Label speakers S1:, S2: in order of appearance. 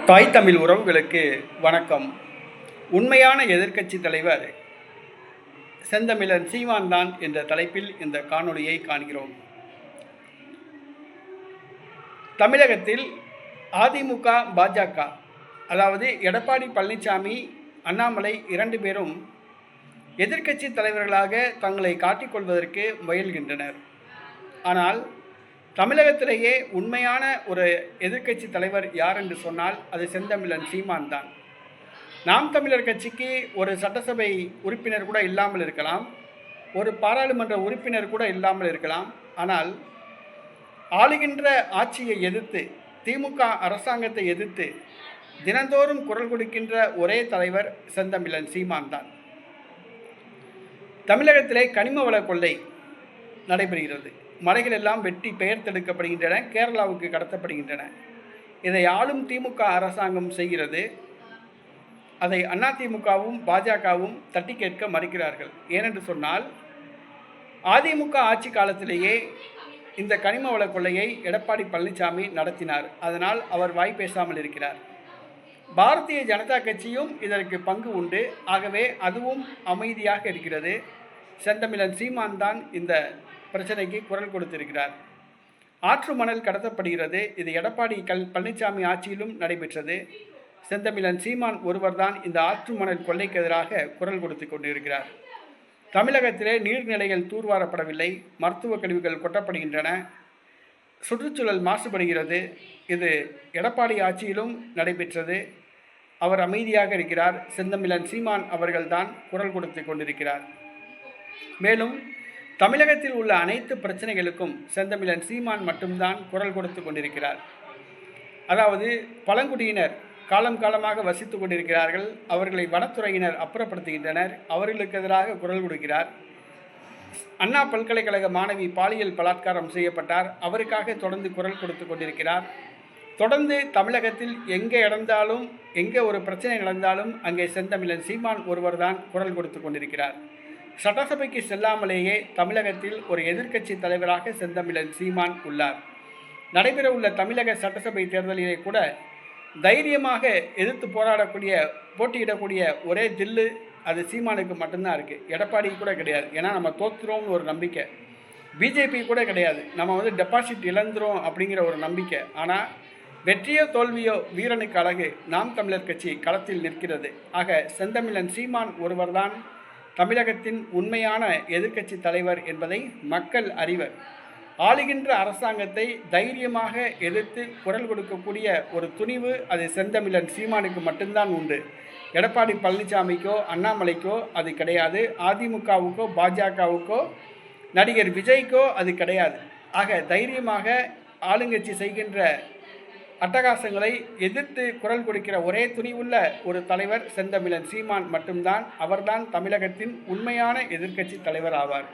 S1: தாய் தமிழ் உறவுகளுக்கு வணக்கம். உண்மையான எதிர்க்கட்சி தலைவர் செந்தமிழன் சீமான் தான் என்ற தலைப்பில் இந்த காணொளியை காண்கிறோம். தமிழகத்தில் அதிமுக, பாஜக, அதாவது எடப்பாடி பழனிசாமி, அண்ணாமலை இரண்டு பேரும் எதிர்க்கட்சி தலைவர்களாக தங்களை காட்டிக்கொள்வதற்கு முயல்கின்றனர். ஆனால் தமிழகத்திலேயே உண்மையான ஒரு எதிர்க்கட்சி தலைவர் யார் என்று சொன்னால் அது செந்தமிழன் சீமான் தான். நாம் தமிழர் கட்சிக்கு ஒரு சட்டசபை உறுப்பினர் கூட இல்லாமல் இருக்கலாம், ஒரு பாராளுமன்ற உறுப்பினர் கூட இல்லாமல் இருக்கலாம். ஆனால் ஆளுகின்ற ஆட்சியை எதிர்த்து, திமுக அரசாங்கத்தை எதிர்த்து தினந்தோறும் குரல் கொடுக்கின்ற ஒரே தலைவர் செந்தமிழன் சீமான் தான். தமிழகத்திலே கனிம வள கொள்ளை நடைபெறுகிறது. மலைகள் எல்லாம் வெட்டி பெயர்த்தெடுக்கப்படுகின்றன, கேரளாவுக்கு கடத்தப்படுகின்றன. இதை ஆளும் திமுக அரசாங்கம் செய்கிறது. அதை அதிமுகவும் பாஜகவும் தட்டி கேட்க மறுக்கிறார்கள். ஏனென்று சொன்னால் அதிமுக ஆட்சி காலத்திலேயே இந்த கனிம வள கொள்ளையை எடப்பாடி பழனிசாமி நடத்தினார். அதனால் அவர் வாய் பேசாமல் இருக்கிறார். பாரதிய ஜனதா கட்சியும் இதற்கு பங்கு உண்டு. ஆகவே அதுவும் அமைதியாக இருக்கிறது. செந்தமிழன் சீமான் தான் இந்த பிரச்சனைக்கு குரல் கொடுத்திருக்கிறார். ஆற்று மணல் கடத்தப்படுகிறது. இது எடப்பாடி பழனிசாமி ஆட்சியிலும் நடைபெற்றது. செந்தமிழன் சீமான் ஒருவர் தான் இந்த ஆற்று மணல் கொள்ளைக்கு எதிராக குரல் கொடுத்து கொண்டிருக்கிறார். தமிழகத்திலே நீர்நிலைகள் தூர்வாரப்படவில்லை, மருத்துவ கழிவுகள் கொட்டப்படுகின்றன, சுற்றுச்சூழல் மாசுபடுகிறது. இது எடப்பாடி ஆட்சியிலும் நடைபெற்றது. அவர் அமைதியாக இருக்கிறார். செந்தமிழன் சீமான் அவர்கள்தான் குரல் கொடுத்து கொண்டிருக்கிறார். மேலும் தமிழகத்தில் உள்ள அனைத்து பிரச்சனைகளுக்கும் செந்தமிழன் சீமான் மட்டும்தான் குரல் கொடுத்து கொண்டிருக்கிறார். அதாவது பழங்குடியினர் காலம் காலமாக வசித்து கொண்டிருக்கிறார்கள். அவர்களை வனத்துறையினர் அப்புறப்படுத்துகின்றனர். அவர்களுக்கு எதிராக குரல் கொடுக்கிறார். அண்ணா பல்கலைக்கழக மாணவி பாலியல் பலாத்காரம் செய்யப்பட்டார். அவருக்காக தொடர்ந்து குரல் கொடுத்து கொண்டிருக்கிறார். தொடர்ந்து தமிழகத்தில் எங்கே ஒரு பிரச்சனை நடந்தாலும் அங்கே செந்தமிழன் சீமான் ஒருவர் தான் குரல் கொடுத்து கொண்டிருக்கிறார். சட்டசபைக்கு செல்லாமலேயே தமிழகத்தில் ஒரு எதிர்க்கட்சி தலைவராக செந்தமிழன் சீமான் உள்ளார். நடைபெற உள்ள தமிழக சட்டசபை தேர்தலிலே கூட தைரியமாக எதிர்த்து போட்டியிடக்கூடிய ஒரே தில்லு அது சீமானுக்கு மட்டும்தான் இருக்குது. எடப்பாடி கூட கிடையாது. ஏன்னா நம்ம தோற்றுறோம்னு ஒரு நம்பிக்கை. பிஜேபி கூட கிடையாது. நம்ம டெபாசிட் இழந்துரும் அப்படிங்கிற ஒரு நம்பிக்கை. ஆனால் வெற்றியோ தோல்வியோ வீரனுக்கு அழகு. நாம் தமிழர் கட்சி களத்தில் நிற்கிறது. ஆக செந்தமிழன் சீமான் ஒருவர்தான் தமிழகத்தின் உண்மையான எதிர்க்கட்சி தலைவர் என்பதை மக்கள் அறிவர். ஆளுகின்ற அரசாங்கத்தை தைரியமாக எதிர்த்து குரல் கொடுக்கக்கூடிய ஒரு துணிவு அது செந்தமிழன் சீமானுக்கு மட்டும்தான் உண்டு. எடப்பாடி பழனிசாமிக்கோ அண்ணாமலைக்கோ அது கிடையாது. அதிமுகவுக்கோ பாஜகவுக்கோ நடிகர் விஜய்க்கோ அது கிடையாது. ஆக தைரியமாக ஆளுங்கட்சி செய்கின்ற அட்டகாசங்களை எதிர்த்து குரல் கொடுக்கிற ஒரே துணிவுள்ள ஒரு தலைவர் செந்தமிழன் சீமான் மட்டும்தான். அவர்தான் தமிழகத்தின் உண்மையான எதிர்க்கட்சி தலைவர் ஆவார்.